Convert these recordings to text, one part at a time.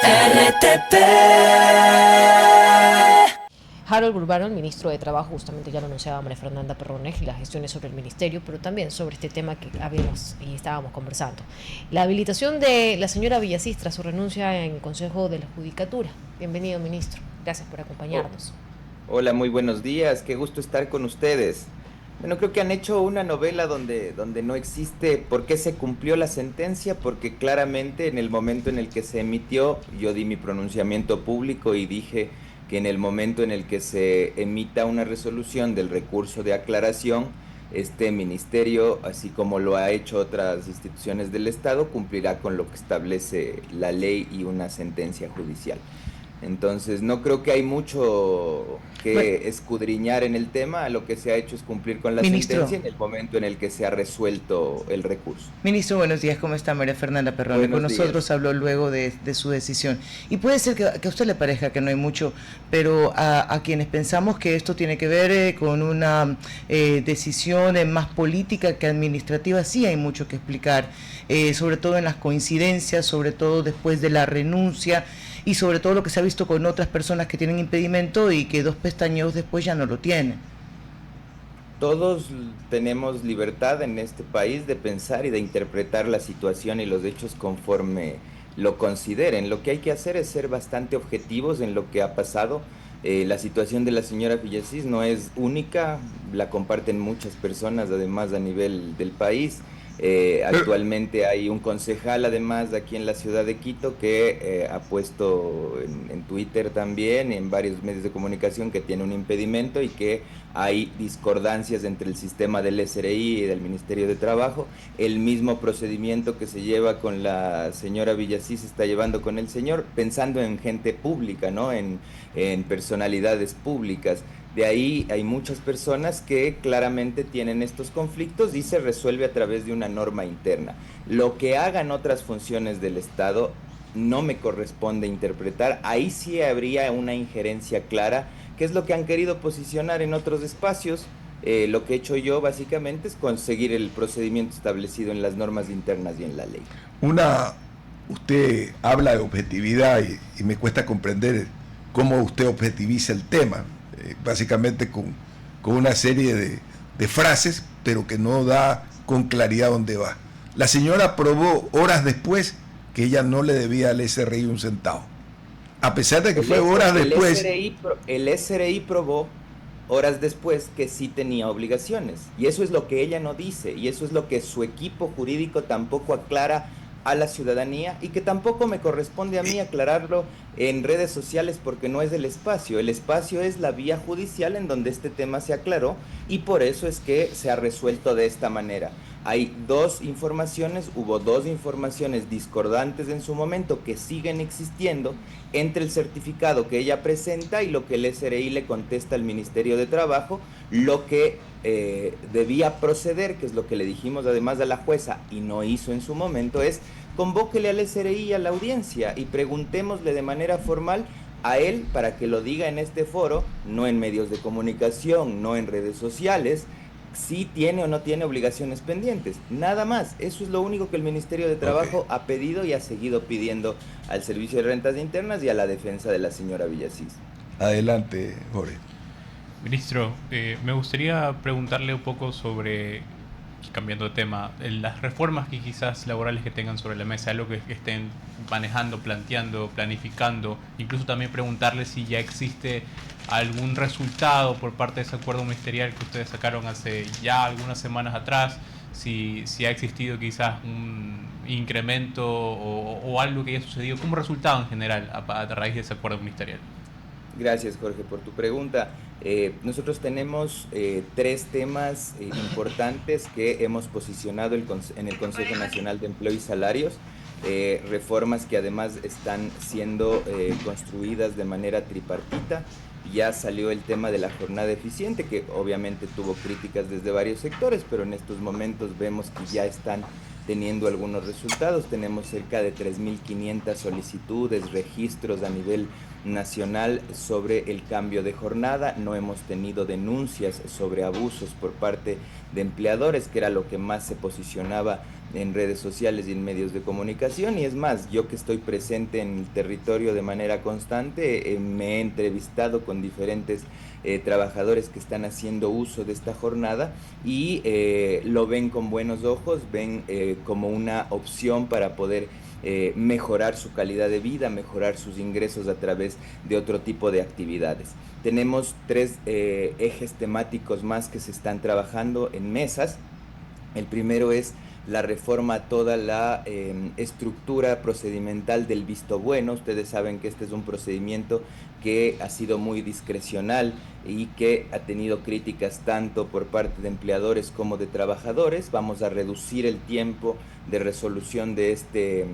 RTP. Harold Burbaron, ministro de Trabajo, justamente ya lo anunciaba María Fernanda Perrones, las gestiones sobre el ministerio, pero también sobre este tema que habíamos y estábamos conversando. La habilitación de la señora Villasís tras su renuncia en el Consejo de la Judicatura. Bienvenido, ministro. Gracias por Oh, acompañarnos. hola, muy buenos días. Qué gusto estar con ustedes. Bueno, creo que han hecho una novela donde no existe por qué se cumplió la sentencia, porque claramente en el momento en el que se emitió, yo di mi pronunciamiento público y dije que en el momento en el que se emita una resolución del recurso de aclaración, este ministerio, así como lo ha hecho otras instituciones del Estado, cumplirá con lo que establece la ley y una sentencia judicial. Entonces, no creo que hay mucho Bueno, que escudriñar en el tema. Lo que se ha hecho es cumplir con la ministro, sentencia en el momento en el que se ha resuelto el recurso. ministro, buenos días, ¿cómo está María Fernanda Perrone? Con Buenos nosotros días. habló luego de su decisión. Y puede ser que a usted le parezca que no hay mucho, pero a quienes pensamos que esto tiene que ver con una decisión más política que administrativa, sí hay mucho que explicar, sobre todo en las coincidencias, sobre todo después de la renuncia y sobre todo lo que se ha visto con otras personas que tienen impedimento y que 2 pestañeos después ya no lo tienen. Todos tenemos libertad en este país de pensar y de interpretar la situación y los hechos conforme lo consideren. Lo que hay que hacer es ser bastante objetivos en lo que ha pasado. La situación de la señora Villasís no es única, la comparten muchas personas, además a nivel del país. Pero, Actualmente hay un concejal, además, aquí en la ciudad de Quito, que ha puesto en Twitter también, en varios medios de comunicación, que tiene un impedimento y que hay discordancias entre el sistema del SRI y del Ministerio de Trabajo. El mismo procedimiento que se lleva con la señora Villasís se está llevando con el señor, pensando en gente pública, ¿no? En personalidades públicas. De ahí hay muchas personas que claramente tienen estos conflictos y se resuelve a través de una norma interna. Lo que hagan otras funciones del Estado no me corresponde interpretar. Ahí sí habría una injerencia clara, que es lo que han querido posicionar en otros espacios. Lo que he hecho yo básicamente es conseguir el procedimiento establecido en las normas internas y en la ley. una, usted habla de objetividad y me cuesta comprender cómo usted objetiviza el tema, básicamente con una serie de frases, pero que no da con claridad dónde va. La señora probó horas después que ella no le debía al SRI un centavo. A pesar de que fue horas después. El SRI probó horas después que sí tenía obligaciones. Y eso es lo que ella no dice. Y eso es lo que su equipo jurídico tampoco aclara a la ciudadanía y que tampoco me corresponde a mí aclararlo en redes sociales porque no es el espacio. El espacio es la vía judicial en donde este tema se aclaró y por eso es que se ha resuelto de esta manera. Hay hubo dos informaciones discordantes en su momento que siguen existiendo entre el certificado que ella presenta y lo que el SRI le contesta al Ministerio de Trabajo, lo que debía proceder, que es lo que le dijimos además a la jueza y no hizo en su momento, es convóquele al SRI y a la audiencia y preguntémosle de manera formal a él para que lo diga en este foro, no en medios de comunicación, no en redes sociales, si tiene o no tiene obligaciones pendientes. Nada más. Eso es lo único que el Ministerio de Ok, Trabajo ha pedido y ha seguido pidiendo al Servicio de Rentas Internas y a la defensa de la señora Villasís. adelante, Jorge. Ministro, me gustaría preguntarle un poco sobre, cambiando de tema, las reformas que quizás laborales que tengan sobre la mesa, algo que estén manejando, planteando, planificando, incluso también preguntarle si ya existe algún resultado por parte de ese acuerdo ministerial que ustedes sacaron hace ya algunas semanas atrás, si ha existido quizás un incremento o algo que haya sucedido como resultado en general a raíz de ese acuerdo ministerial. Gracias, Jorge, por tu pregunta. Nosotros tenemos tres temas importantes que hemos posicionado en el Consejo Nacional de Empleo y Salarios, reformas que además están siendo construidas de manera tripartita. Ya salió el tema de la jornada eficiente, que obviamente tuvo críticas desde varios sectores, pero en estos momentos vemos que ya están teniendo algunos resultados. Tenemos cerca de 3.500 solicitudes, registros a nivel nacional sobre el cambio de jornada. No hemos tenido denuncias sobre abusos por parte de empleadores, que era lo que más se posicionaba en redes sociales y en medios de comunicación. Y es más, yo que estoy presente en el territorio de manera constante, me he entrevistado con diferentes trabajadores que están haciendo uso de esta jornada y lo ven con buenos ojos, ven como una opción para poder mejorar su calidad de vida, mejorar sus ingresos a través de otro tipo de actividades. Tenemos 3 ejes temáticos más que se están trabajando en mesas. El primero es la reforma a toda la estructura procedimental del visto bueno. Ustedes saben que este es un procedimiento que ha sido muy discrecional y que ha tenido críticas tanto por parte de empleadores como de trabajadores. Vamos a reducir el tiempo de resolución de este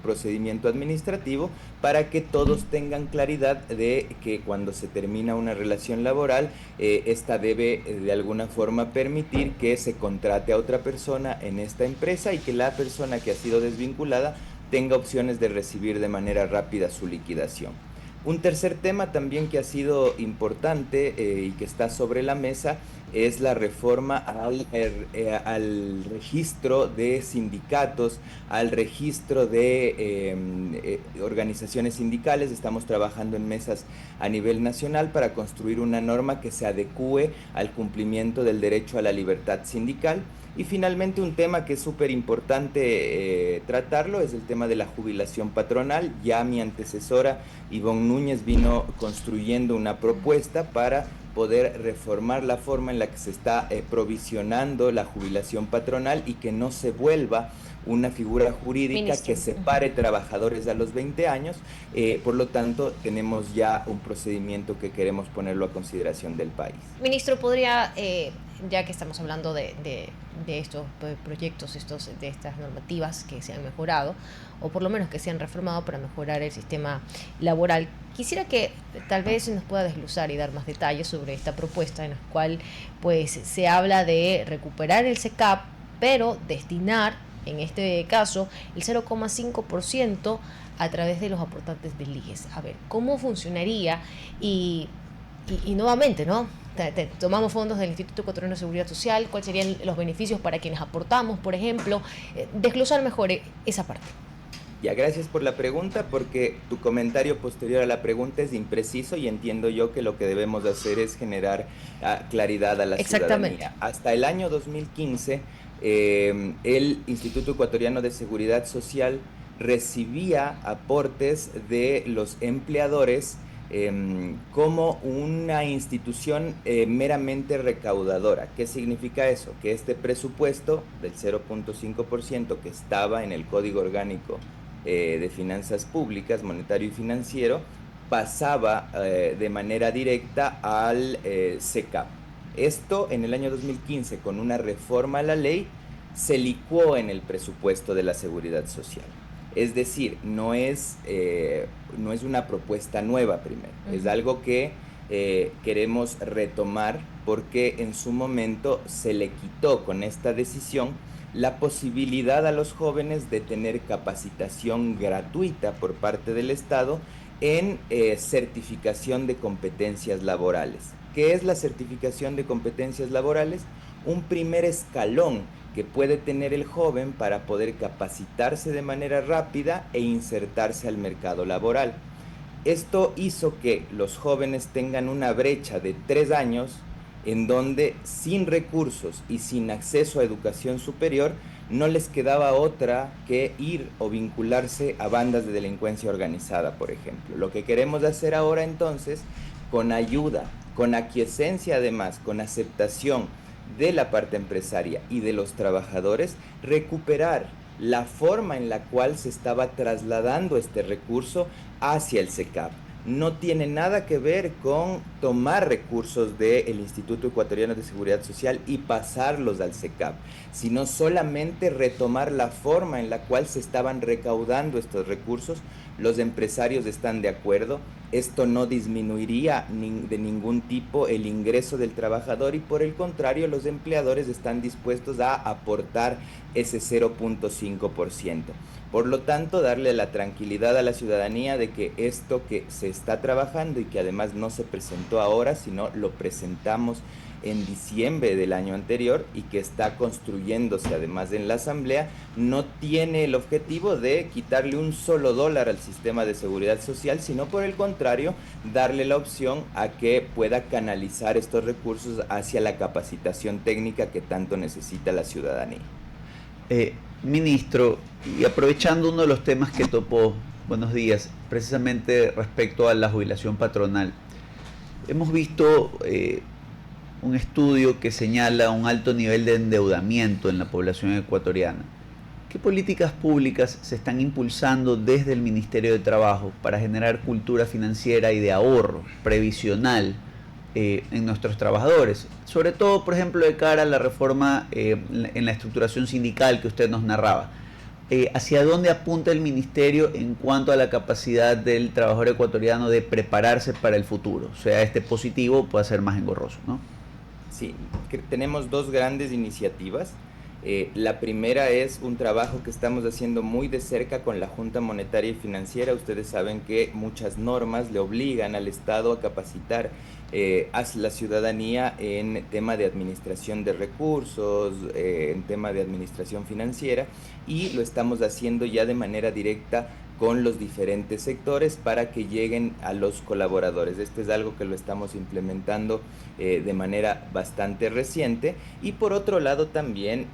procedimiento administrativo para que todos tengan claridad de que cuando se termina una relación laboral, esta debe de alguna forma permitir que se contrate a otra persona en esta empresa y que la persona que ha sido desvinculada tenga opciones de recibir de manera rápida su liquidación. Un tercer tema también que ha sido importante y que está sobre la mesa es la reforma al registro de sindicatos, al registro de organizaciones sindicales. Estamos trabajando en mesas a nivel nacional para construir una norma que se adecúe al cumplimiento del derecho a la libertad sindical. Y finalmente un tema que es súper importante tratarlo es el tema de la jubilación patronal. Ya mi antecesora Ivonne Núñez vino construyendo una propuesta para poder reformar la forma en la que se está provisionando la jubilación patronal y que no se vuelva una figura jurídica que separe trabajadores a los 20 años. Por lo tanto, tenemos ya un procedimiento que queremos ponerlo a consideración del país. Ministro, podría, ya que estamos hablando de estos proyectos, de estas normativas que se han mejorado, o por lo menos que se han reformado para mejorar el sistema laboral, quisiera que tal vez nos pueda desglosar y dar más detalles sobre esta propuesta en la cual pues se habla de recuperar el SECAP, pero destinar, en este caso, el 0,5% a través de los aportantes del IES. A ver, ¿cómo funcionaría? Y nuevamente, ¿no? Tomamos fondos del Instituto Ecuatoriano de Seguridad Social, ¿cuáles serían los beneficios para quienes aportamos, por ejemplo? Desglosar mejor esa parte. Ya, gracias por la pregunta, porque tu comentario posterior a la pregunta es impreciso y entiendo yo que lo que debemos hacer es generar claridad a la ciudadanía. Hasta el año 2015, el Instituto Ecuatoriano de Seguridad Social recibía aportes de los empleadores como una institución meramente recaudadora. ¿Qué significa eso? Que este presupuesto del 0,5% que estaba en el Código Orgánico de Finanzas Públicas, Monetario y Financiero, pasaba de manera directa al SECAP. Esto en el año 2015, con una reforma a la ley, se licuó en el presupuesto de la Seguridad Social. Es decir, no es una propuesta nueva primero, es algo que queremos retomar porque en su momento se le quitó con esta decisión la posibilidad a los jóvenes de tener capacitación gratuita por parte del Estado en certificación de competencias laborales. ¿Qué es la certificación de competencias laborales? Un primer escalón que puede tener el joven para poder capacitarse de manera rápida e insertarse al mercado laboral. Esto hizo que los jóvenes tengan una brecha de 3 años en donde sin recursos y sin acceso a educación superior no les quedaba otra que ir o vincularse a bandas de delincuencia organizada, por ejemplo. Lo que queremos hacer ahora entonces, con ayuda, con aquiescencia además, con aceptación de la parte empresaria y de los trabajadores, recuperar la forma en la cual se estaba trasladando este recurso hacia el SECAP. No tiene nada que ver con tomar recursos del Instituto Ecuatoriano de Seguridad Social y pasarlos al SECAP, sino solamente retomar la forma en la cual se estaban recaudando estos recursos. Los empresarios están de acuerdo, esto no disminuiría de ningún tipo el ingreso del trabajador y por el contrario los empleadores están dispuestos a aportar ese 0,5%. Por lo tanto, darle la tranquilidad a la ciudadanía de que esto que se está trabajando y que además no se presentó ahora, sino lo presentamos en diciembre del año anterior y que está construyéndose además en la Asamblea, no tiene el objetivo de quitarle un solo dólar al sistema de seguridad social, sino por el contrario, darle la opción a que pueda canalizar estos recursos hacia la capacitación técnica que tanto necesita la ciudadanía. Ministro, y aprovechando uno de los temas que topó, buenos días, precisamente respecto a la jubilación patronal. Hemos visto un estudio que señala un alto nivel de endeudamiento en la población ecuatoriana. ¿Qué políticas públicas se están impulsando desde el Ministerio de Trabajo para generar cultura financiera y de ahorro previsional en nuestros trabajadores? Sobre todo, por ejemplo, de cara a la reforma en la estructuración sindical que usted nos narraba. ¿Hacia dónde apunta el Ministerio en cuanto a la capacidad del trabajador ecuatoriano de prepararse para el futuro? O sea, este positivo puede ser más engorroso, ¿no? Sí, tenemos dos grandes iniciativas. La primera es un trabajo que estamos haciendo muy de cerca con la Junta Monetaria y Financiera. Ustedes saben que muchas normas le obligan al Estado a capacitar a la ciudadanía en tema de administración de recursos, en tema de administración financiera, y lo estamos haciendo ya de manera directa con los diferentes sectores para que lleguen a los colaboradores. Esto es algo que lo estamos implementando de manera bastante reciente. Y por otro lado también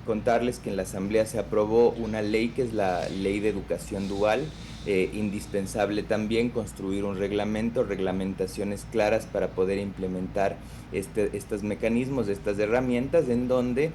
contarles que en la Asamblea se aprobó una ley que es la Ley de Educación Dual. Indispensable también construir un reglamento, reglamentaciones claras para poder implementar estos mecanismos, estas herramientas, en donde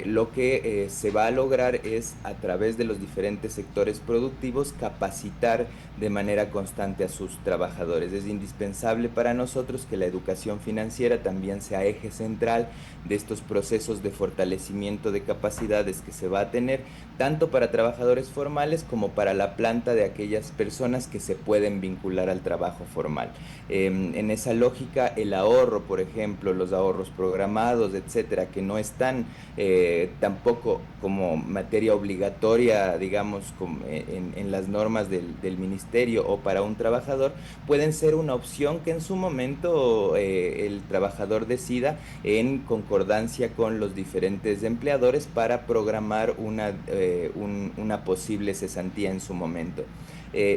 lo que se va a lograr es, a través de los diferentes sectores productivos, capacitar de manera constante a sus trabajadores. Es indispensable para nosotros que la educación financiera también sea eje central de estos procesos de fortalecimiento de capacidades que se va a tener, tanto para trabajadores formales como para la planta de aquellas personas que se pueden vincular al trabajo formal. En esa lógica, el ahorro, por ejemplo, los ahorros programados, etcétera, que no están tampoco como materia obligatoria, digamos, en las normas del ministerio o para un trabajador, pueden ser una opción que en su momento el trabajador decida en concordancia con los diferentes empleadores para programar una posible cesantía en su momento.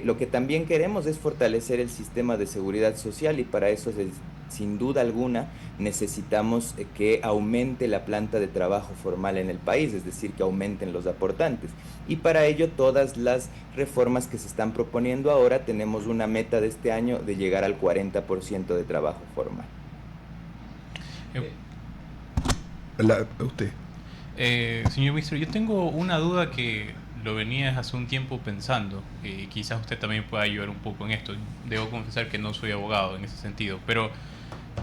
Lo que también queremos es fortalecer el sistema de seguridad social, y para eso sin duda alguna necesitamos que aumente la planta de trabajo formal en el país, es decir, que aumenten los aportantes. Y para ello todas las reformas que se están proponiendo ahora, tenemos una meta de este año de llegar al 40% de trabajo formal. Usted. Señor ministro, yo tengo una duda que lo venía hace un tiempo pensando, quizás usted también pueda ayudar un poco en esto. Debo confesar que no soy abogado en ese sentido, pero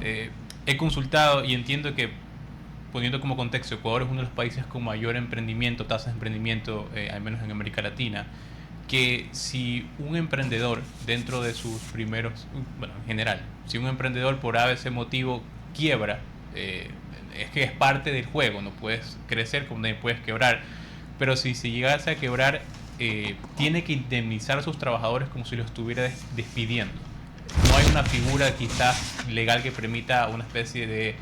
he consultado y entiendo que, poniendo como contexto, Ecuador es uno de los países con mayor emprendimiento, tasas de emprendimiento, al menos en América Latina, que si un emprendedor dentro de sus primeros, bueno, en general, si un emprendedor por ABC motivo quiebra, es que es parte del juego, no puedes crecer como también puedes quebrar, pero si llegase a quebrar, tiene que indemnizar a sus trabajadores como si los estuviera despidiendo. No hay una figura quizás legal que permita una especie de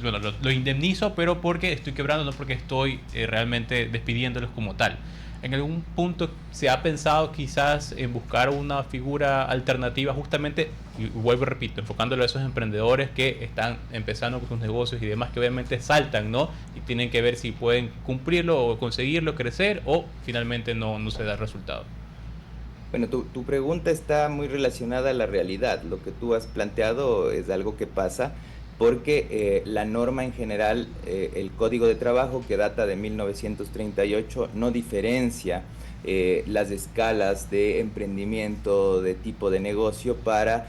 bueno, lo indemnizo, pero porque estoy quebrando, no porque estoy realmente despidiéndolos como tal. En algún punto se ha pensado quizás en buscar una figura alternativa, justamente, y vuelvo y repito, enfocándolo a esos emprendedores que están empezando con sus negocios y demás, que obviamente saltan, ¿no? Y tienen que ver si pueden cumplirlo o conseguirlo, crecer, o finalmente no se da resultado. Bueno, tu pregunta está muy relacionada a la realidad. Lo que tú has planteado es algo que pasa porque la norma en general, el Código de Trabajo, que data de 1938, no diferencia las escalas de emprendimiento, de tipo de negocio para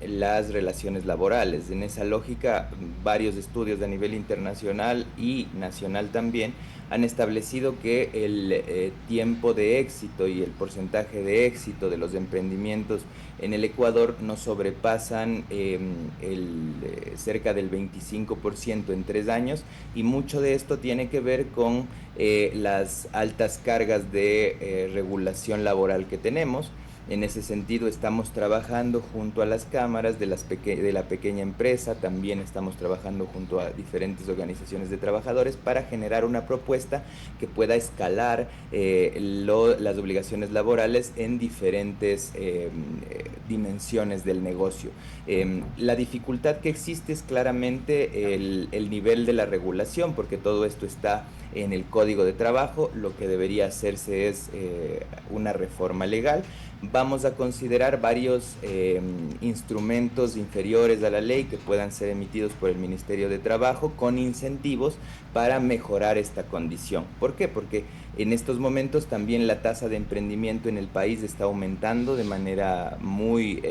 las relaciones laborales. En esa lógica, varios estudios a nivel internacional y nacional también han establecido que el tiempo de éxito y el porcentaje de éxito de los emprendimientos en el Ecuador no sobrepasan cerca del 25% en 3 años, y mucho de esto tiene que ver con las altas cargas de regulación laboral que tenemos. En ese sentido estamos trabajando junto a las cámaras de la pequeña empresa, también estamos trabajando junto a diferentes organizaciones de trabajadores para generar una propuesta que pueda escalar las obligaciones laborales en diferentes dimensiones del negocio. La dificultad que existe es claramente el nivel de la regulación, porque todo esto está en el Código de Trabajo. Lo que debería hacerse es una reforma legal. Vamos a considerar varios instrumentos inferiores a la ley que puedan ser emitidos por el Ministerio de Trabajo con incentivos para mejorar esta condición. ¿Por qué? Porque en estos momentos también la tasa de emprendimiento en el país está aumentando de manera muy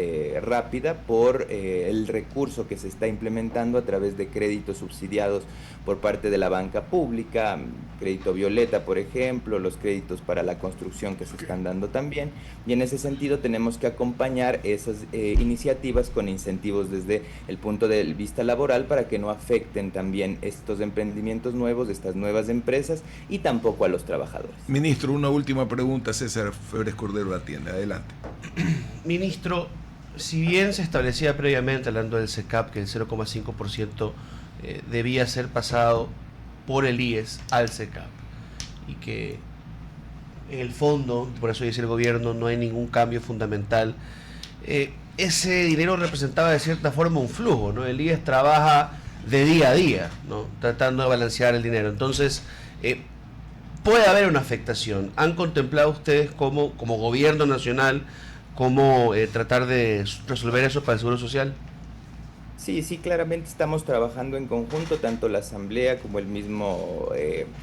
rápida por el recurso que se está implementando a través de créditos subsidiados por parte de la banca pública, crédito Violeta, por ejemplo, los créditos para la construcción que se están dando también, y en ese sentido tenemos que acompañar esas iniciativas con incentivos desde el punto de vista laboral para que no afecten también estos emprendimientos nuevos, estas nuevas empresas, y tampoco a los trabajadores. Ministro, una última pregunta. César Febres Cordero la atiende. Adelante. Ministro, si bien se establecía previamente, hablando del SECAP, que el 0,5% debía ser pasado por el IES al SECAP, y que en el fondo, por eso dice el gobierno, no hay ningún cambio fundamental, ese dinero representaba de cierta forma un flujo, ¿no? El IES trabaja de día a día, ¿no? Tratando de balancear el dinero. Entonces, puede haber una afectación. ¿Han contemplado ustedes como gobierno nacional cómo tratar de resolver eso para el Seguro Social? Sí, claramente estamos trabajando en conjunto, tanto la Asamblea como el mismo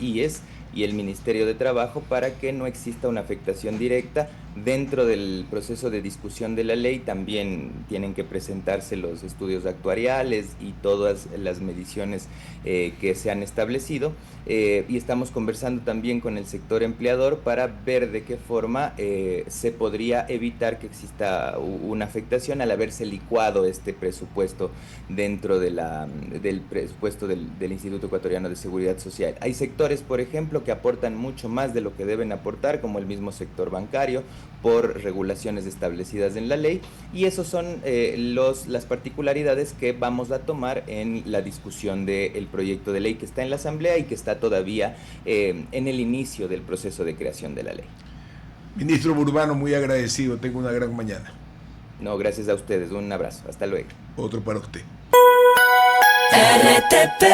IES y el Ministerio de Trabajo, para que no exista una afectación directa. Dentro del proceso de discusión de la ley también tienen que presentarse los estudios actuariales y todas las mediciones que se han establecido, y estamos conversando también con el sector empleador para ver de qué forma se podría evitar que exista una afectación al haberse licuado este presupuesto dentro de del presupuesto del Instituto Ecuatoriano de Seguridad Social. Hay sectores, por ejemplo, que aportan mucho más de lo que deben aportar, como el mismo sector bancario, por regulaciones establecidas en la ley, y esos son las particularidades que vamos a tomar en la discusión del proyecto de ley que está en la Asamblea y que está todavía en el inicio del proceso de creación de la ley. Ministro Burbano, muy agradecido. Tengo una gran mañana. No, gracias a ustedes. Un abrazo. Hasta luego. Otro para usted. RTP